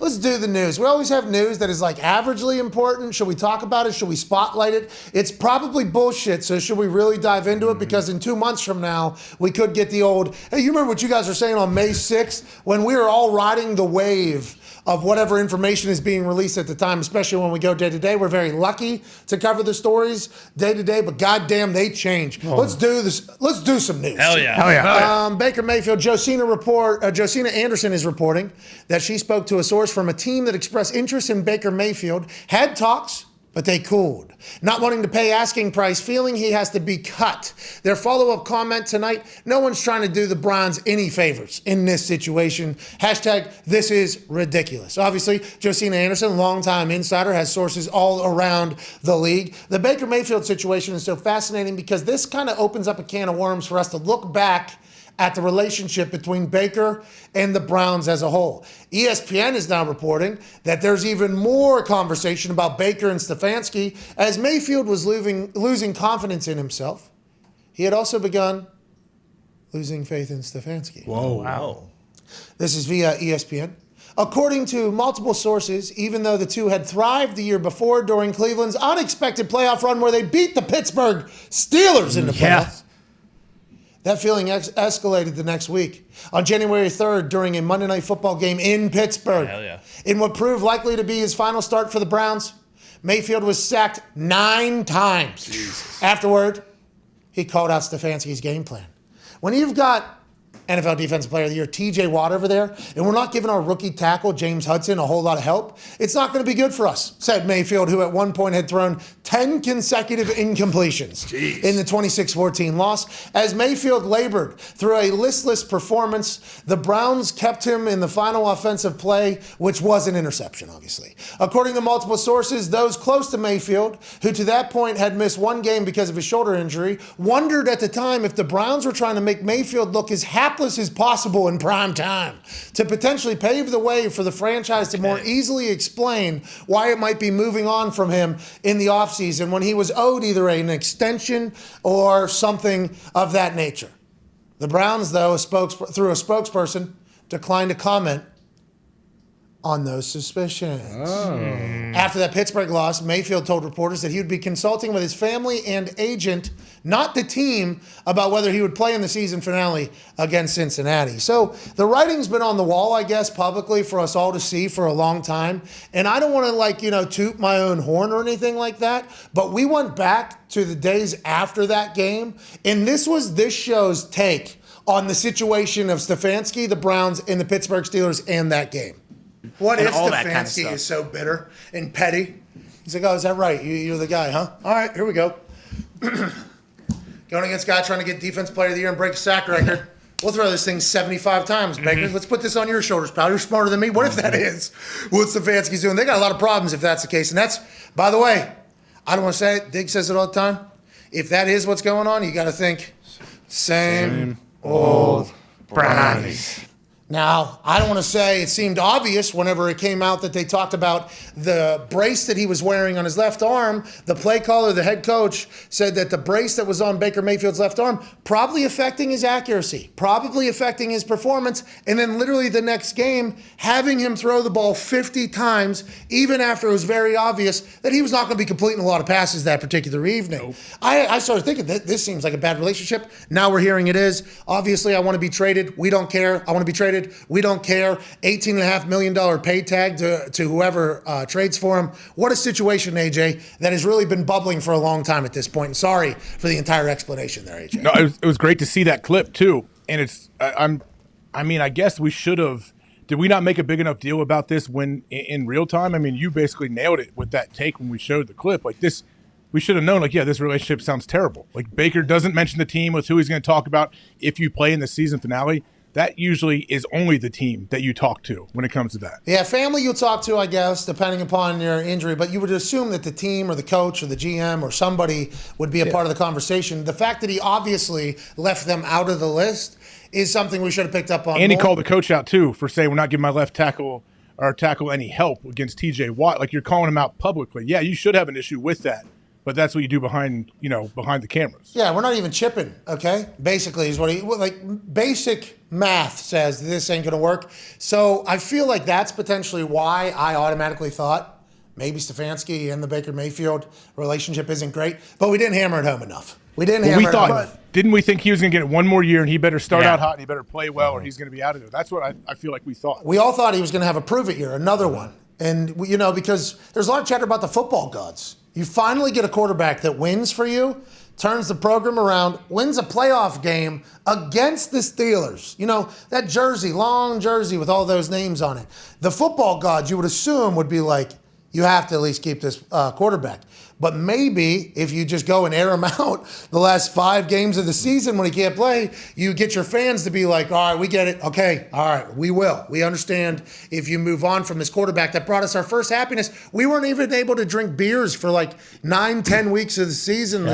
let's do the news. We always have news that is like averagely important. Should we talk about it? Should we spotlight it? It's probably bullshit, so should we really dive into it? Because in 2 months from now, we could get the old, hey, you remember what you guys were saying on May 6th when we were all riding the wave of whatever information is being released at the time, especially when we go day to day. We're very lucky to cover the stories day to day, but goddamn, they change. Oh. Let's do this. Let's do some news. Hell yeah. Baker Mayfield, Josina Anderson is reporting that she spoke to a source from a team that expressed interest in Baker Mayfield, had talks, but they cooled. Not wanting to pay asking price, feeling he has to be cut. Their follow-up comment tonight, no one's trying to do the Browns any favors in this situation. Hashtag, this is ridiculous. Obviously, Josina Anderson, longtime insider, has sources all around the league. The Baker Mayfield situation is so fascinating because this kind of opens up a can of worms for us to look back at the relationship between Baker and the Browns as a whole. ESPN is now reporting that there's even more conversation about Baker and Stefanski as Mayfield was losing confidence in himself. He had also begun losing faith in Stefanski. Whoa. Wow. This is via ESPN. According to multiple sources, even though the two had thrived the year before during Cleveland's unexpected playoff run where they beat the Pittsburgh Steelers in the playoffs, that feeling escalated the next week. On January 3rd, during a Monday Night Football game in Pittsburgh, in what proved likely to be his final start for the Browns, Mayfield was sacked 9 times. Jesus. Afterward, he called out Stefanski's game plan. When you've got NFL Defensive Player of the Year, TJ Watt over there, and we're not giving our rookie tackle, James Hudson, a whole lot of help, it's not going to be good for us, said Mayfield, who at one point had thrown 10 consecutive incompletions in the 26-14 loss. As Mayfield labored through a listless performance, the Browns kept him in the final offensive play, which was an interception, obviously. According to multiple sources, those close to Mayfield, who to that point had missed one game because of his shoulder injury, wondered at the time if the Browns were trying to make Mayfield look as hapless as possible in prime time to potentially pave the way for the franchise to more easily explain why it might be moving on from him in the offseason when he was owed either an extension or something of that nature. The Browns, though, through a spokesperson, declined to comment on those suspicions. After that Pittsburgh loss, Mayfield told reporters that he would be consulting with his family and agent, not the team, about whether he would play in the season finale against Cincinnati. So the writing's been on the wall, I guess, publicly for us all to see for a long time. And I don't want to, toot my own horn or anything like that, but we went back to the days after that game, and this was this show's take on the situation of Stefanski, the Browns, and the Pittsburgh Steelers and that game. What if Stefanski is so bitter and petty? He's like, oh, is that right? You're the guy, huh? All right, here we go. Going against a guy trying to get Defense Player of the Year and break a sack record. We'll throw this thing 75 times, Baker. Let's put this on your shoulders, pal. You're smarter than me. What if that is what Stefanski's doing? They got a lot of problems if that's the case. And that's, by the way, I don't want to say it. Dig says it all the time. If that is what's going on, you got to think, same old Brownies. Now, I don't want to say it seemed obvious whenever it came out that they talked about the brace that he was wearing on his left arm. The play caller, the head coach, said that the brace that was on Baker Mayfield's left arm probably affecting his accuracy, probably affecting his performance, and then literally the next game having him throw the ball 50 times, even after it was very obvious that he was not going to be completing a lot of passes that particular evening. Nope. I started thinking that this seems like a bad relationship. Now we're hearing it is. Obviously, I want to be traded. We don't care. I want to be traded. We don't care. $18.5 million pay tag to whoever trades for him. What a situation, AJ, that has really been bubbling for a long time at this point. And sorry for the entire explanation there, AJ. No, it was great to see that clip too. And it's, I guess we should have. Did we not make a big enough deal about this when in real time? I mean, you basically nailed it with that take when we showed the clip. Like this, we should have known. Like, yeah, this relationship sounds terrible. Like Baker doesn't mention the team with who he's going to talk about if you play in the season finale. That usually is only the team that you talk to when it comes to that. Yeah, family you'll talk to, I guess, depending upon your injury. But you would assume that the team or the coach or the GM or somebody would be a part of the conversation. The fact that he obviously left them out of the list is something we should have picked up on. And he called the coach out, too, for saying we're not giving my left tackle or tackle any help against TJ Watt. Like, you're calling him out publicly. Yeah, you should have an issue with that. but that's what you do behind the cameras. Yeah, we're not even chipping, okay? Basically is basic math says this ain't going to work. So I feel like that's potentially why I automatically thought maybe Stefanski and the Baker Mayfield relationship isn't great, but we didn't hammer it home enough. Didn't we think he was going to get it one more year and he better start out hot and he better play well or he's going to be out of there? That's what I feel like we thought. We all thought he was going to have a prove it year, another one. And, because there's a lot of chatter about the football gods. You finally get a quarterback that wins for you, turns the program around, wins a playoff game against the Steelers. That jersey, long jersey with all those names on it. The football gods, you would assume, would be like, you have to at least keep this quarterback. But maybe if you just go and air him out the last 5 games of the season when he can't play, you get your fans to be like, all right, we get it. Okay, all right, we will. We understand if you move on from this quarterback that brought us our first happiness. We weren't even able to drink beers for like 9-10 weeks of the season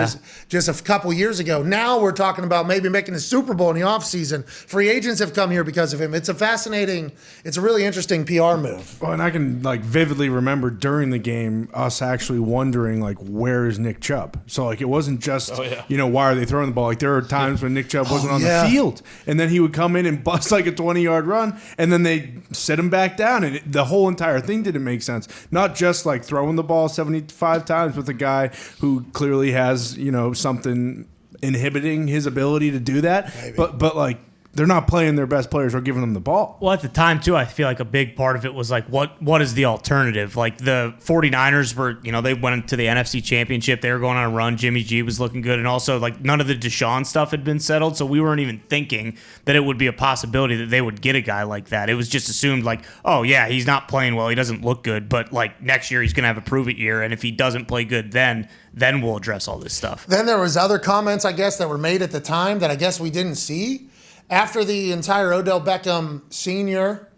just a couple years ago. Now we're talking about maybe making the Super Bowl in the offseason. Free agents have come here because of him. It's a really interesting PR move. Well, and I can vividly remember during the game us actually wondering where is Nick Chubb? So it wasn't just why are they throwing the ball? There were times when Nick Chubb wasn't on the field, and then he would come in and bust a 20-yard run, and then they set him back down, and the whole entire thing didn't make sense. Not just throwing the ball 75 times with a guy who clearly has something inhibiting his ability to do that, maybe. but they're not playing their best players or giving them the ball. Well, at the time, too, I feel like a big part of it was what is the alternative? The 49ers were, they went into the NFC Championship. They were going on a run. Jimmy G was looking good. And also, none of the Deshaun stuff had been settled. So we weren't even thinking that it would be a possibility that they would get a guy like that. It was just assumed oh, yeah, he's not playing well. He doesn't look good. But, next year he's going to have a prove-it year. And if he doesn't play good then we'll address all this stuff. Then there was other comments, I guess, that were made at the time that I guess we didn't see. After the entire Odell Beckham Sr.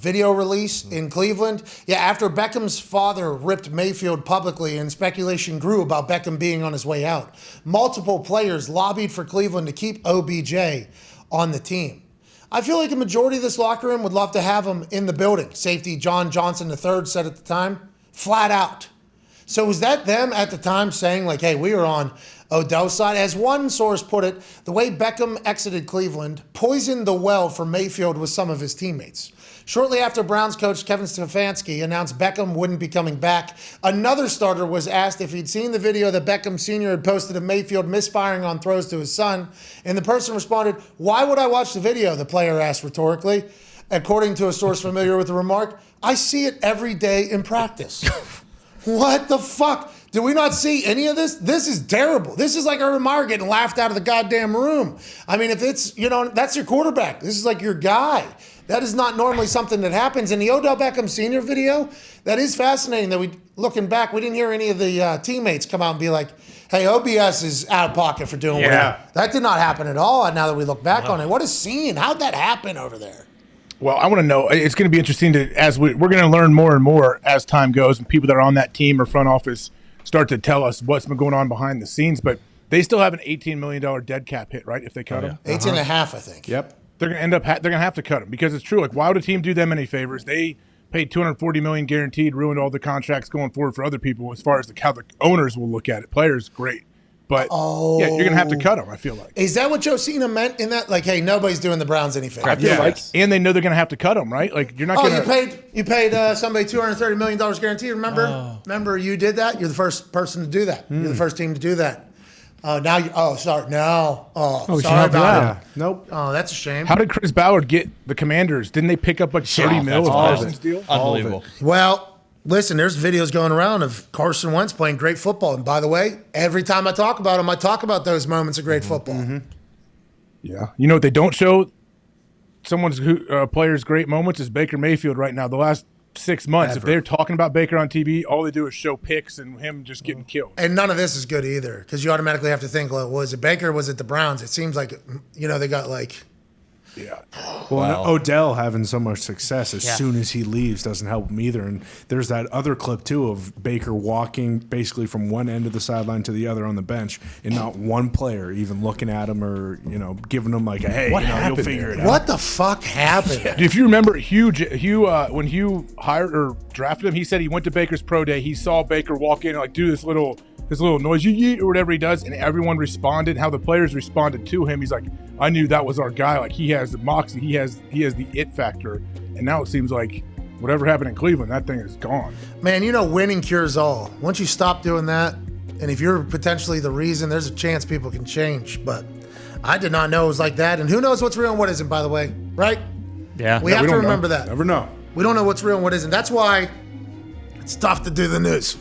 Video release in Cleveland, after Beckham's father ripped Mayfield publicly and speculation grew about Beckham being on his way out, multiple players lobbied for Cleveland to keep OBJ on the team. I feel like a majority of this locker room would love to have him in the building. Safety John Johnson III said at the time, flat out. So was that them at the time saying hey, we are on Odell's side? As one source put it, the way Beckham exited Cleveland poisoned the well for Mayfield with some of his teammates. Shortly after Browns coach Kevin Stefanski announced Beckham wouldn't be coming back, another starter was asked if he'd seen the video that Beckham Sr. had posted of Mayfield misfiring on throws to his son, and the person responded, "Why would I watch the video?" the player asked rhetorically. According to a source familiar with the remark, "I see it every day in practice." What the fuck? Did we not see any of this? This is terrible. This is like Urban Meyer getting laughed out of the goddamn room. I mean, if it's, that's your quarterback. This is your guy. That is not normally something that happens. In the Odell Beckham Sr. video, that is fascinating that looking back, we didn't hear any of the teammates come out and be like, hey, OBS is out of pocket for doing whatever. That did not happen at all now that we look back on it. What a scene. How'd that happen over there? Well, I want to know. It's going to be interesting we're going to learn more and more as time goes, and people that are on that team or front office start to tell us what's been going on behind the scenes. But they still have an $18 million dead cap hit, right? If they cut him, 18 and a half, I think. Yep. They're going to end up. They're going to have to cut him because it's true. Why would a team do them any favors? They paid $240 million guaranteed, ruined all the contracts going forward for other people. As far as how the owners will look at it, players great. But you're going to have to cut him, I feel like. Is that what Josina meant in that? Hey, nobody's doing the Browns any favor. I feel like, and they know they're going to have to cut him, right? You're not going to. You paid somebody $230 million guaranteed. Remember? Oh. Remember you did that? You're the first person to do that. You're the first team to do that. Now you. Oh, sorry. No. Sorry about it. Nope. Oh, that's a shame. How did Chris Ballard get the Commanders? Didn't they pick up $30 million of Parsons' deal? Unbelievable. Well. Listen, there's videos going around of Carson Wentz playing great football. And by the way, every time I talk about him, I talk about those moments of great football. Mm-hmm. Yeah. You know what they don't show someone's player's great moments is Baker Mayfield right now. The last 6 months, if they're talking about Baker on TV, all they do is show pics and him just getting killed. And none of this is good either because you automatically have to think, was it Baker or was it the Browns? It seems like, they got Yeah. Well, Odell having so much success as soon as he leaves doesn't help him either. And there's that other clip, too, of Baker walking basically from one end of the sideline to the other on the bench, and not one player even looking at him or, giving him like a, hey, you'll figure it out. What the fuck happened? If you remember, Hugh, when Hugh hired or drafted him, he said he went to Baker's pro day. He saw Baker walk in and like do this little noise, or whatever he does, and everyone responded. How the players responded to him, he's like, I knew that was our guy. Like, he has the moxie, he has the it factor. And now it seems like whatever happened in Cleveland, that thing is gone. Man, winning cures all. Once you stop doing that, and if you're potentially the reason, there's a chance people can change. But I did not know it was like that. And who knows what's real and what isn't, by the way, right? Yeah. We have to remember that. Never know. We don't know what's real and what isn't. That's why it's tough to do the news.